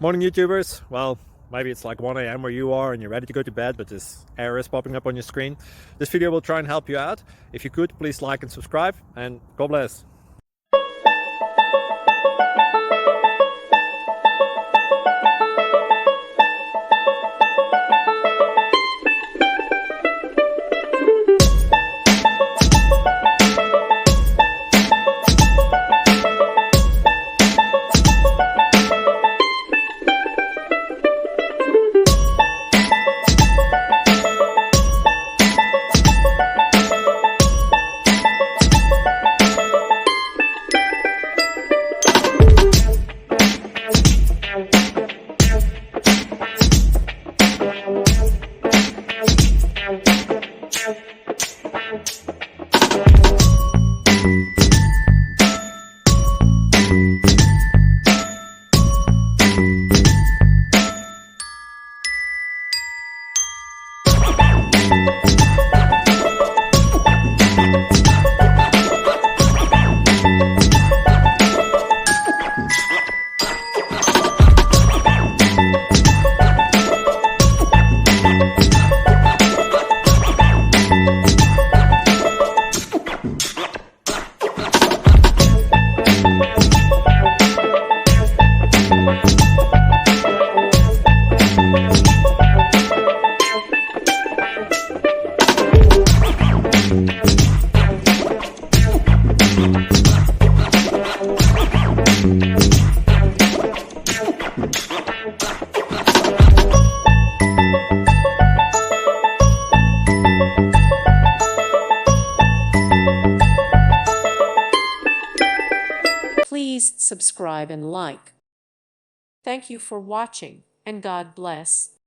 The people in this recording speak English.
Morning YouTubers. Well, maybe it's like 1 a.m. where you are and you're ready to go to bed, but this error is popping up on your screen. This video will try and help you out. If you could, please like and subscribe, and God bless. Please subscribe and like. Thank you for watching, and God bless.